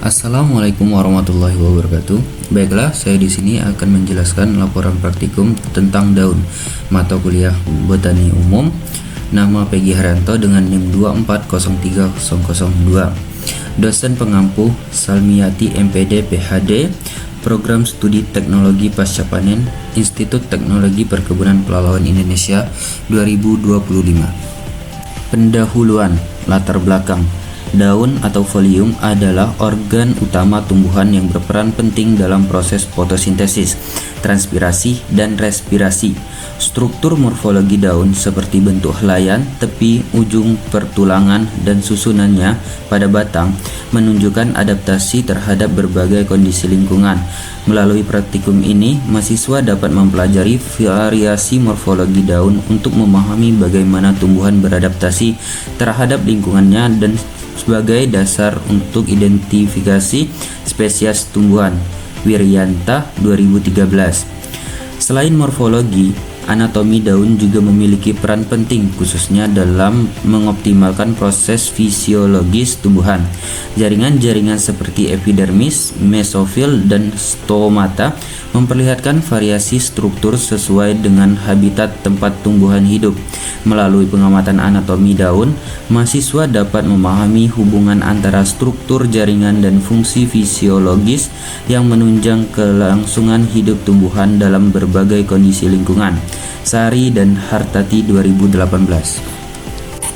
Assalamualaikum warahmatullahi wabarakatuh. Baiklah, saya di sini akan menjelaskan laporan praktikum tentang daun mata kuliah Botani Umum. Nama Peggy Haryanto dengan NIM 2403002. Dosen pengampu Salmiati MPD PhD, Program Studi Teknologi Pasca Panen, Institut Teknologi Perkebunan Pelalawan Indonesia 2025. Pendahuluan, latar belakang. Daun atau folium adalah organ utama tumbuhan yang berperan penting dalam proses fotosintesis, transpirasi, dan respirasi. Struktur morfologi daun seperti bentuk helaian, tepi, ujung, pertulangan, dan susunannya pada batang menunjukkan adaptasi terhadap berbagai kondisi lingkungan. Melalui praktikum ini, mahasiswa dapat mempelajari variasi morfologi daun untuk memahami bagaimana tumbuhan beradaptasi terhadap lingkungannya dan sebagai dasar untuk identifikasi spesies tumbuhan. Wiryanta 2013. Selain morfologi, anatomi daun juga memiliki peran penting khususnya dalam mengoptimalkan proses fisiologis tumbuhan. Jaringan-jaringan seperti epidermis, mesofil, dan stomata memperlihatkan variasi struktur sesuai dengan habitat tempat tumbuhan hidup. Melalui pengamatan anatomi daun, mahasiswa dapat memahami hubungan antara struktur jaringan dan fungsi fisiologis yang menunjang kelangsungan hidup tumbuhan dalam berbagai kondisi lingkungan. Sari dan Hartati 2018.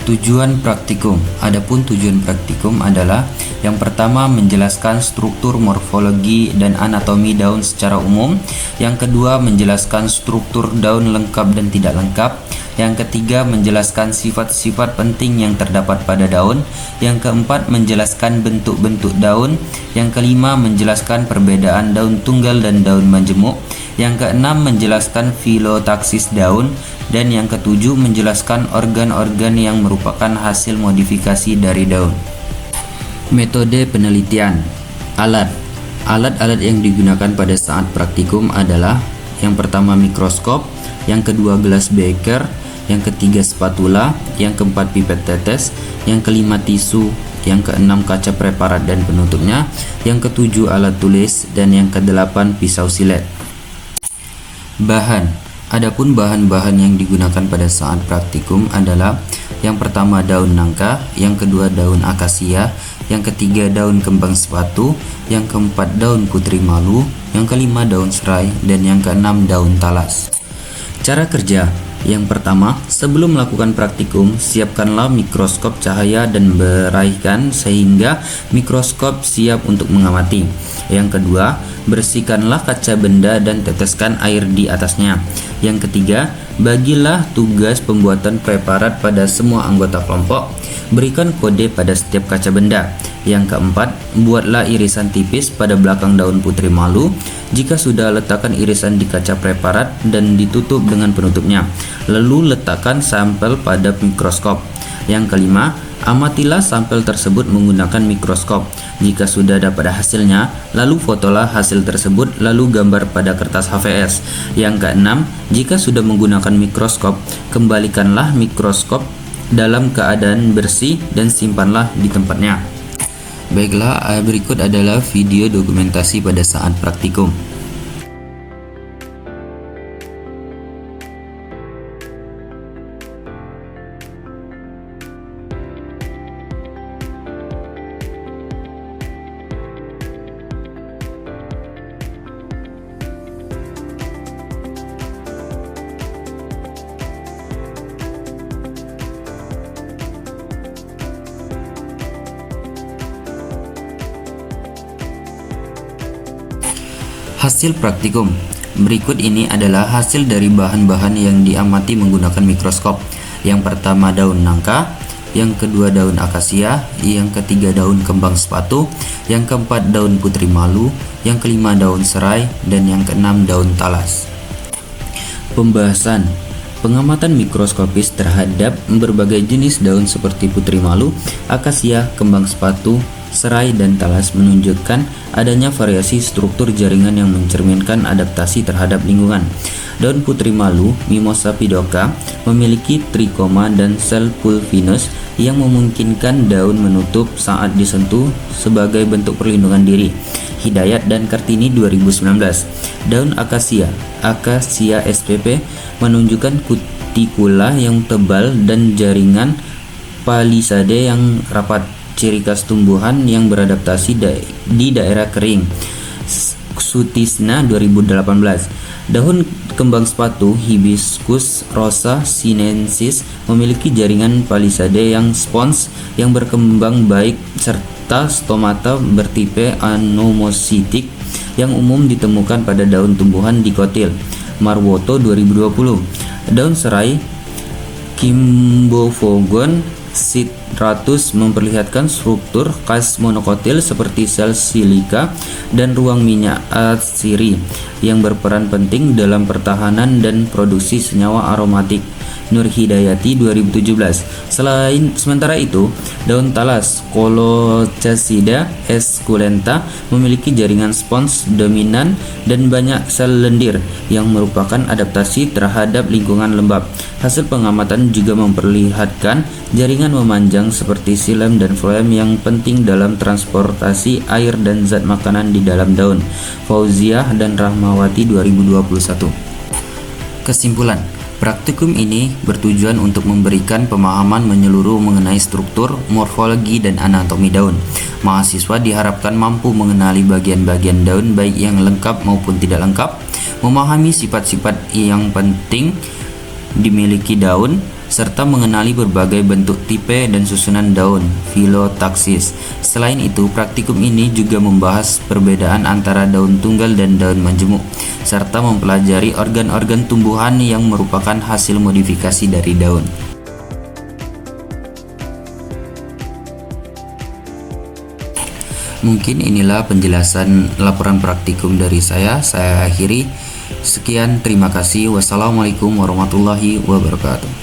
Tujuan praktikum. Adapun tujuan praktikum adalah yang pertama menjelaskan struktur morfologi dan anatomi daun secara umum, yang kedua menjelaskan struktur daun lengkap dan tidak lengkap, yang ketiga menjelaskan sifat-sifat penting yang terdapat pada daun, yang keempat menjelaskan bentuk-bentuk daun, yang kelima menjelaskan perbedaan daun tunggal dan daun majemuk, yang keenam menjelaskan filotaksis daun, dan yang ketujuh menjelaskan organ-organ yang merupakan hasil modifikasi dari daun. Metode penelitian. Alat-alat yang digunakan pada saat praktikum adalah yang pertama mikroskop, yang kedua gelas beker, yang ketiga spatula, yang keempat pipet tetes, yang kelima tisu, yang keenam kaca preparat dan penutupnya, yang ketujuh alat tulis, dan yang kedelapan pisau silet. Bahan. Adapun bahan-bahan yang digunakan pada saat praktikum adalah yang pertama daun nangka, yang kedua daun akasia, yang ketiga daun kembang sepatu, yang keempat daun putri malu, yang kelima daun serai, dan yang keenam daun talas. Cara kerja. Yang pertama, sebelum melakukan praktikum, siapkanlah mikroskop cahaya dan beraihkan sehingga mikroskop siap untuk mengamati. Yang kedua, bersihkanlah kaca benda dan teteskan air di atasnya. Yang ketiga, bagilah tugas pembuatan preparat pada semua anggota kelompok. Berikan kode pada setiap kaca benda. Yang keempat, buatlah irisan tipis pada belakang daun putri malu. Jika sudah, letakkan irisan di kaca preparat dan ditutup dengan penutupnya. Lalu letakkan sampel pada mikroskop. Yang kelima, amatilah sampel tersebut menggunakan mikroskop. Jika sudah dapat hasilnya, lalu fotolah hasil tersebut lalu gambar pada kertas HVS. Yang keenam, jika sudah menggunakan mikroskop, kembalikanlah mikroskop dalam keadaan bersih dan simpanlah di tempatnya. Baiklah, berikut adalah video dokumentasi pada saat praktikum. Hasil praktikum. Berikut ini adalah hasil dari bahan-bahan yang diamati menggunakan mikroskop. Yang pertama daun nangka, yang kedua daun akasia, yang ketiga daun kembang sepatu, yang keempat daun putri malu, yang kelima daun serai, dan yang keenam daun talas. Pembahasan. Pengamatan mikroskopis terhadap berbagai jenis daun seperti putri malu, akasia, kembang sepatu, serai, dan talas menunjukkan adanya variasi struktur jaringan yang mencerminkan adaptasi terhadap lingkungan. Daun putri malu Mimosa pidoka memiliki trikoma dan sel pulvinus yang memungkinkan daun menutup saat disentuh sebagai bentuk perlindungan diri. Hidayat dan Kartini 2019. Daun akasia spp menunjukkan kutikula yang tebal dan jaringan palisade yang rapat, ciri khas tumbuhan yang beradaptasi di daerah kering. Sutisna 2018. Daun kembang sepatu Hibiscus rosa sinensis memiliki jaringan palisade yang spons yang berkembang baik serta stomata bertipe anomositik yang umum ditemukan pada daun tumbuhan dikotil. Marwoto 2020. Daun serai Kimbophogon citratus memperlihatkan struktur khas monokotil seperti sel silika dan ruang minyak atsiri yang berperan penting dalam pertahanan dan produksi senyawa aromatik. Nur Hidayati 2017. Sementara itu, daun talas Colocasia esculenta memiliki jaringan spons dominan dan banyak sel lendir yang merupakan adaptasi terhadap lingkungan lembab. Hasil pengamatan juga memperlihatkan jaringan memanjang seperti silem dan floem yang penting dalam transportasi air dan zat makanan di dalam daun. Fauziah dan Rahmawati 2021. Kesimpulan, praktikum ini bertujuan untuk memberikan pemahaman menyeluruh mengenai struktur, morfologi, dan anatomi daun. Mahasiswa diharapkan mampu mengenali bagian-bagian daun baik yang lengkap maupun tidak lengkap, memahami sifat-sifat yang penting dimiliki daun, serta mengenali berbagai bentuk tipe dan susunan daun filotaksis. Selain itu, praktikum ini juga membahas perbedaan antara daun tunggal dan daun majemuk, serta mempelajari organ-organ tumbuhan yang merupakan hasil modifikasi dari daun. Mungkin inilah penjelasan laporan praktikum dari saya akhiri. Sekian, terima kasih. Wassalamualaikum warahmatullahi wabarakatuh.